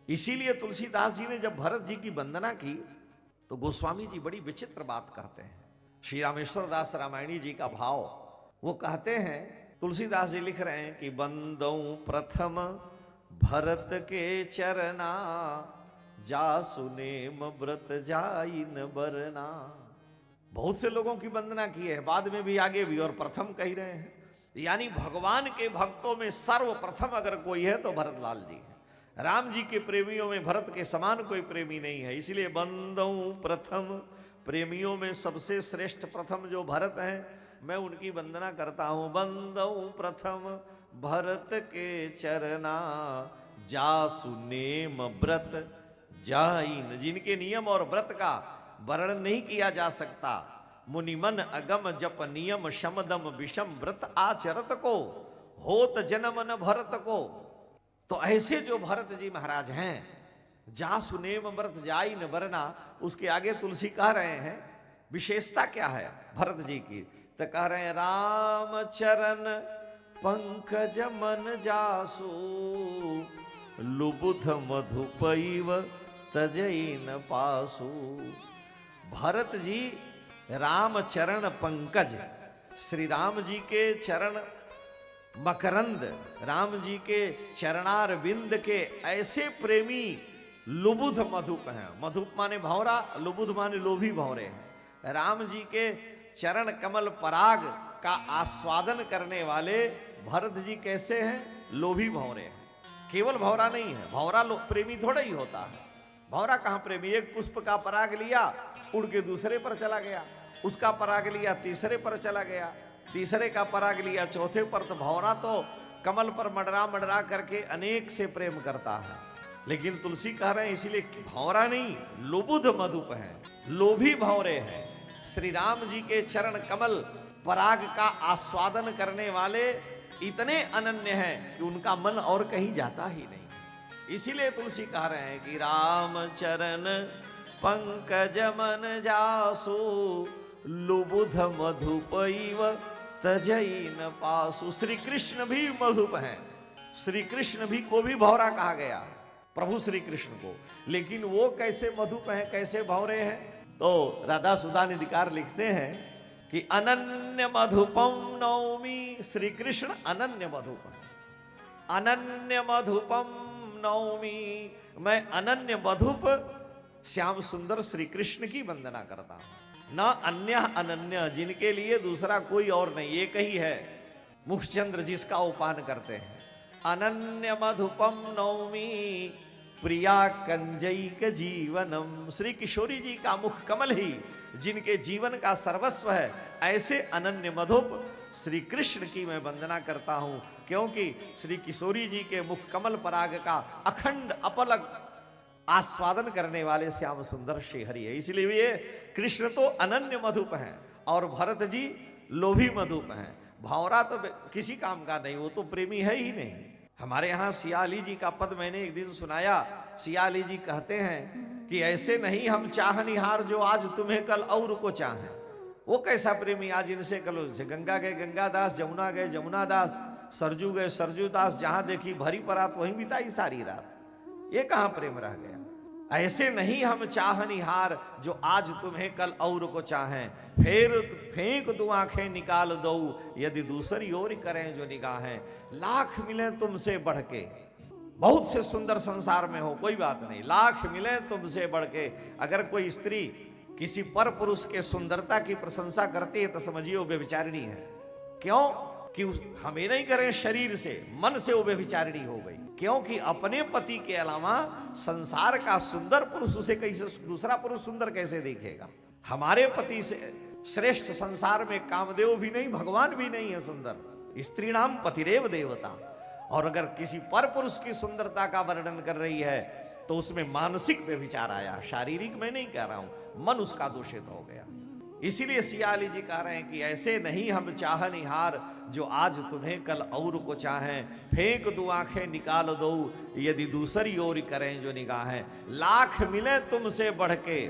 इसीलिए तुलसीदास जी ने जब भरत जी की वंदना की तो गोस्वामी जी बड़ी विचित्र बात कहते हैं। श्री रामेश्वर दास रामायणी जी का भाव वो कहते हैं, तुलसीदास जी लिख रहे हैं कि बंदौ प्रथम भरत के चरना, जा सुनेम व्रत जाइन बरना। बहुत से लोगों की वंदना की है, बाद में भी आगे भी, और प्रथम कह रहे हैं, यानी भगवान के भक्तों में सर्वप्रथम अगर कोई है तो भरत लाल जी है। राम जी के प्रेमियों में भरत के समान कोई प्रेमी नहीं है, इसलिए बंदौ प्रथम, प्रेमियों में सबसे श्रेष्ठ प्रथम जो भरत हैं, मैं उनकी वंदना करता हूं। बंदौ प्रथम भरत के चरना, जासु नेम व्रत जाइन। जिनके नियम और व्रत का वर्णन नहीं किया जा सकता। मुनिमन अगम जप नियम शमदम विषम व्रत आचरत को, होत जन्म न भरत को। तो ऐसे जो भरत जी महाराज हैं, जा सुनेम व्रत जाई न वरना, उसके आगे तुलसी कह रहे हैं विशेषता क्या है भरत जी की, तो कह रहे हैं राम चरण पंकज मन जासु, लुबुध मधुपैव तजैन पासु। भरत जी राम चरण पंकज, श्री राम जी के चरण मकरंद, राम जी के चरणार बिंद के ऐसे प्रेमी लुबुध मधुप हैं। मधुप माने भौरा, लुबुध माने लोभी भौरे हैं। राम जी के चरण कमल पराग का आस्वादन करने वाले भरत जी कैसे हैं? लोभी भौरे हैं। केवल भौरा नहीं है, भौरा प्रेमी थोड़ा ही होता है। भौरा कहां प्रेमी? एक पुष्प का पराग लिया, उड़ के दूसरे पर चला गया, उसका पराग लिया तीसरे पर चला गया, तीसरे का पराग लिया चौथे पर। तो भौरा तो कमल पर मडरा मडरा करके अनेक से प्रेम करता है। लेकिन तुलसी कह रहे हैं इसीलिए भौरा नहीं, लुबुध मधुप है, लोभी भौरे हैं। श्री राम जी के चरण कमल पराग का आस्वादन करने वाले इतने अनन्य हैं कि उनका मन और कहीं जाता ही नहीं। इसीलिए तुलसी कह रहे हैं कि राम चरण पंकज मन जासु, लुबुध मधुपैव तजैन पासु। श्री कृष्ण भी मधुप हैं, श्री कृष्ण भी को भी भौरा कहा गया, प्रभु श्री कृष्ण को। लेकिन वो कैसे मधुप हैं, कैसे भौरे हैं? तो राधा सुधा निधिकार लिखते हैं कि अनन्य मधुपम नौमी, श्री कृष्ण अनन्य मधुप है। अनन्य मधुपम नौमी, मैं अनन्य मधुप श्याम सुंदर श्री कृष्ण की वंदना करता हूं। न अन्य अनन्य, जिनके लिए दूसरा कोई और नहीं, एक ही है मुखचंद्र जिसका उपान करते हैं। अनन्य मधुपम नौमी प्रिया कंजैक जीवनम, श्री किशोरी जी का मुख कमल ही जिनके जीवन का सर्वस्व है, ऐसे अनन्य मधुप श्री कृष्ण की मैं वंदना करता हूं। क्योंकि श्री किशोरी जी के मुख कमल पराग का अखंड अपलग आस्वादन करने वाले श्याम सुंदर श्री हरि है। इसलिए ये कृष्ण तो अनन्य मधुप हैं और भरत जी लोभी मधुप हैं। भौरा तो किसी काम का नहीं, वो तो प्रेमी है ही नहीं। हमारे यहाँ सियाली जी का पद मैंने एक दिन सुनाया। सियाली जी कहते हैं कि ऐसे नहीं हम चाहनिहार जो आज तुम्हें कल और को चाहें। वो कैसा प्रेमी? आज इनसे कल गंगा गए गंगादास, जमुना गए जमुनादास, सरजू गए सरजूदास, जहां देखी भरी परात वहीं बिताई सारी रात। ये कहां प्रेम रह गया? ऐसे नहीं हम चाहनिहार जो आज तुम्हें कल और को चाहें, फिर फेंक दूं आंखें निकाल दो यदि दूसरी ओर करें जो निगाहें। लाख मिले तुमसे बढ़ के, बहुत से सुंदर संसार में हो कोई बात नहीं, लाख मिले तुमसे बढ़ के। अगर कोई स्त्री किसी पर पुरुष के सुंदरता की प्रशंसा करती है तो समझिए वो व्यभिचारिणी है। क्यों? कि हमें नहीं करें शरीर से, मन से वो व्यभिचारिणी हो गई। क्योंकि अपने पति के अलावा संसार का सुंदर पुरुष उसे कैसे, दूसरा पुरुष सुंदर कैसे देखेगा? हमारे पति से श्रेष्ठ संसार में कामदेव भी नहीं, भगवान भी नहीं है सुंदर। स्त्री नाम पतिरेव देवता। और अगर किसी पर पुरुष की सुंदरता का वर्णन कर रही है तो उसमें मानसिक व्यभिचार आया, शारीरिक मैं नहीं कह रहा हूं, मन उसका दूषित हो गया। इसीलिए सियाली जी कह रहे हैं कि ऐसे नहीं हम चाहनिहार जो आज तुम्हें कल और को चाहें, फेंक दो आंखें निकाल दो यदि दूसरी ओर करें जो निगाहें। लाख मिले तुमसे बढ़ के,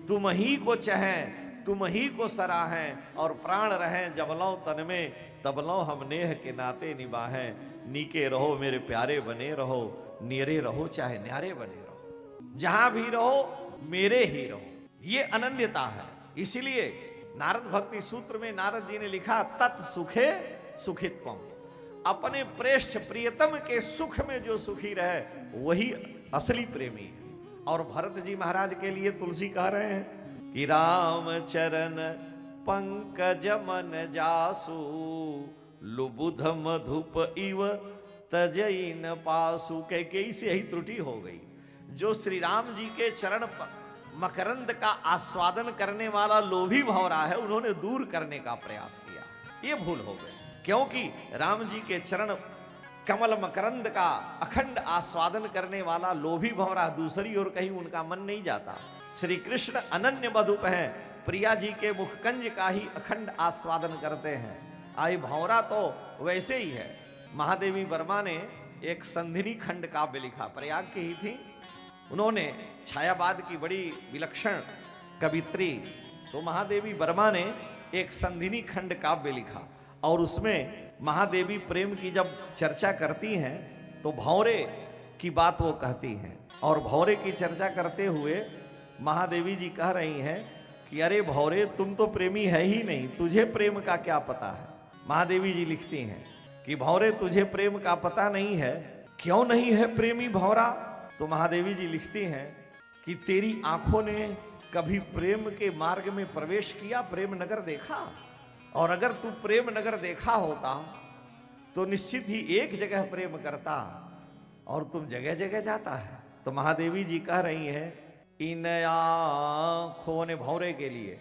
तुम ही को चाहें, तुम ही को सराहें, और प्राण रहें जबलों तन में, तबलों हम नेह के नाते निभाएं। नीके रहो मेरे प्यारे बने रहो, नीरे रहो चाहे न्यारे बने रहो, जहां भी रहो मेरे ही रहो, ये अनन्यता है। इसीलिए नारद भक्ति सूत्र में नारद जी ने लिखा, तत् सुखे सुखित्वम, अपने प्रेष्ठ प्रियतम के सुख में जो सुखी रहे वही असली प्रेमी है। और भरत जी महाराज के लिए तुलसी कह रहे हैं कि राम चरण पंकज मन जासु, लुबुध मधुप इव तजई न पासु। कैकेयी से यही त्रुटि हो गई, जो श्री राम जी के चरण पर मकरंद का आस्वादन करने वाला लोभी भौरा है, उन्होंने दूर करने का प्रयास किया, ये भूल हो गई। क्योंकि राम जी के चरण कमल मकरंद का अखंड आस्वादन करने वाला लोभी भौरा, दूसरी ओर कहीं उनका मन नहीं जाता। श्री कृष्ण अनन्य मधुप हैं, प्रिया जी के मुखकंज का ही अखंड आस्वादन करते हैं। आई भौरा तो वैसे ही है। महादेवी वर्मा ने एक संधिनी खंड काव्य लिखा, प्रयाग की ही थी। उन्होंने छायावाद की बड़ी विलक्षण कवित्री, तो महादेवी वर्मा ने एक संधिनी खंड काव्य लिखा, और उसमें महादेवी प्रेम की जब चर्चा करती हैं तो भौरे की बात वो कहती हैं। और भौरे की चर्चा करते हुए महादेवी जी कह रही हैं कि अरे भौरे, तुम तो प्रेमी है ही नहीं, तुझे प्रेम का क्या पता है। महादेवी जी लिखती हैं कि भौरे, तुझे प्रेम का पता नहीं है। क्यों नहीं है प्रेमी भौरा? तो महादेवी जी लिखती हैं कि तेरी आंखों ने कभी प्रेम के मार्ग में प्रवेश किया, प्रेम नगर देखा? और अगर तू प्रेम नगर देखा होता तो निश्चित ही एक जगह प्रेम करता, और तुम जगह जगह जाता है। तो महादेवी जी कह रही हैं, इन आँखों ने, भौरे के लिए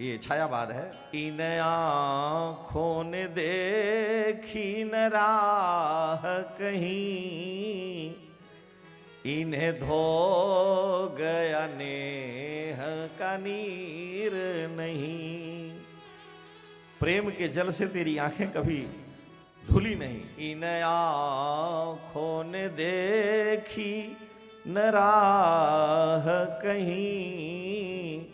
ये छायावाद है, इन आँखों ने देखी न राह कहीं, इन्हें धो गया नेह का नीर नहीं। प्रेम के जल से तेरी आंखें कभी धुली नहीं। इन आँखों ने देखी न राह कहीं,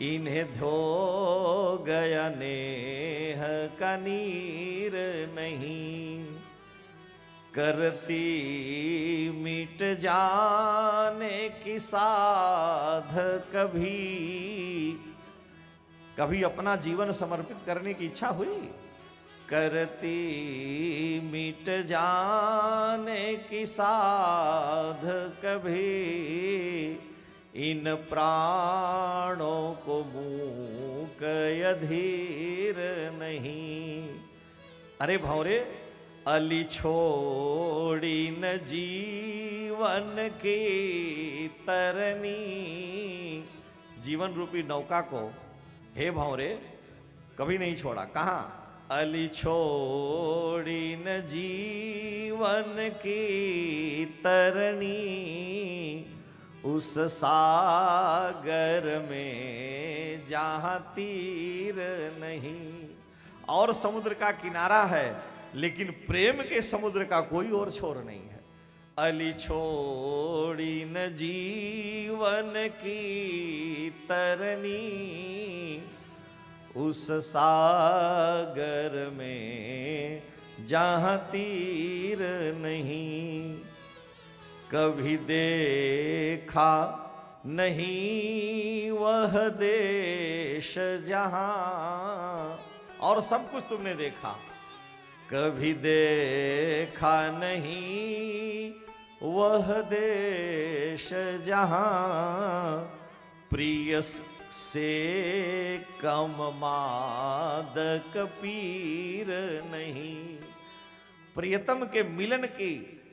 इन्हें धो गया नेह का नीर नहीं। करती मिट जाने की साध कभी, कभी अपना जीवन समर्पित करने की इच्छा हुई? करती मिट जाने की साध कभी, इन प्राणों को मूक अधीर नहीं। अरे भौरे, अली छोड़ी न जीवन की तरनी, जीवन रूपी नौका को हे भौरे कभी नहीं छोड़ा। कहाँ? अली छोड़ी न जीवन की तरनी, उस सागर में जहाँ तीर नहीं। और समुद्र का किनारा है, लेकिन प्रेम के समुद्र का कोई और छोर नहीं है। अली छोड़ी न जीवन की तरनी, उस सागर में जहाँ तीर नहीं। कभी देखा नहीं वह देश जहाँ, और सब कुछ तुमने देखा, कभी देखा नहीं वह देश जहाँ, प्रिय से कम मादक पीर नहीं। प्रियतम के मिलन की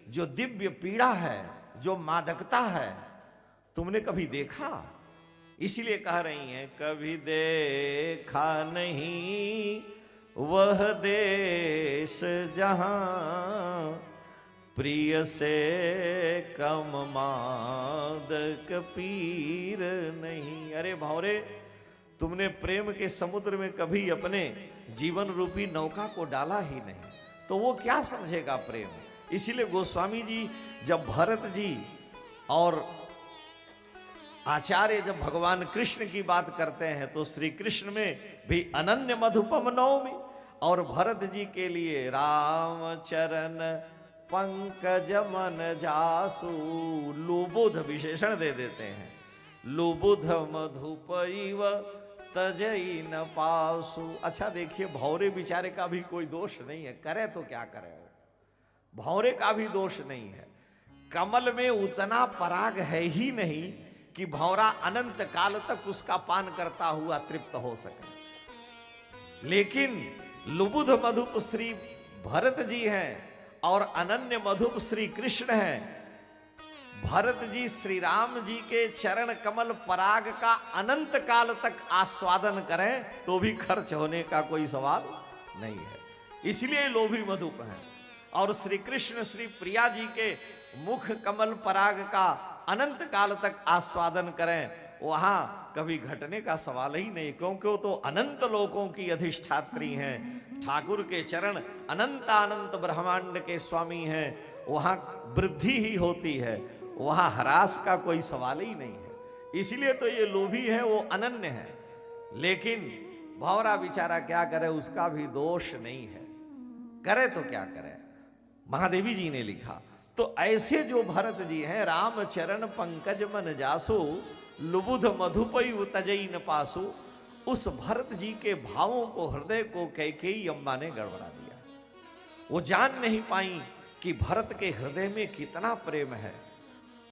जो दिव्य पीड़ा है, जो मादकता है, तुमने कभी देखा? इसलिए कह रही हैं, कभी देखा नहीं वह देश जहाँ, प्रिय से कम मादक पीर नहीं। अरे भौरे, तुमने प्रेम के समुद्र में कभी अपने जीवन रूपी नौका को डाला ही नहीं, तो वो क्या समझेगा प्रेम। इसीलिए गोस्वामी जी जब भरत जी और आचार्य जब भगवान कृष्ण की बात करते हैं, तो श्री कृष्ण में भी अनन्य मधुपम नौमी, और भरत जी के लिए राम चरण पंकज मन जासु, लुबुध विशेषण दे देते हैं। लुबुध मधुपैव तजई न पासु। अच्छा देखिए, भौरे बेचारे का भी कोई दोष नहीं है, करे तो क्या करे, भौरे का भी दोष नहीं है। कमल में उतना पराग है ही नहीं कि भौरा अनंत काल तक उसका पान करता हुआ तृप्त हो सके। लेकिन लुबुध मधुप श्री भरत जी हैं और अनन्य मधुप श्री कृष्ण हैं। भरत जी श्री राम जी के चरण कमल पराग का अनंत काल तक आस्वादन करें तो भी खर्च होने का कोई सवाल नहीं है, इसलिए लोभी मधुप हैं। और श्री कृष्ण श्री प्रिया जी के मुख कमल पराग का अनंत काल तक आस्वादन करें, वहां कभी घटने का सवाल ही नहीं, क्योंकि वो तो अनंत लोकों की अधिष्ठात्री हैं। ठाकुर के चरण अनंत अनंत ब्रह्मांड के स्वामी हैं, वहां वृद्धि ही होती है, वहां ह्रास का कोई सवाल ही नहीं है। इसलिए तो ये लोभी है, वो अनन्य है। लेकिन भौरा बेचारा क्या करे, उसका भी दोष नहीं है, करे तो क्या करे। महादेवी जी ने लिखा, तो ऐसे जो भरत जी हैं, राम चरण पंकज मन जासु, लुबुध मधुपै तजई न पासु, उस भरत जी के भावों को, हृदय को कैकेयी अम्मा ने गड़बड़ा दिया। वो जान नहीं पाई कि भरत के हृदय में कितना प्रेम है।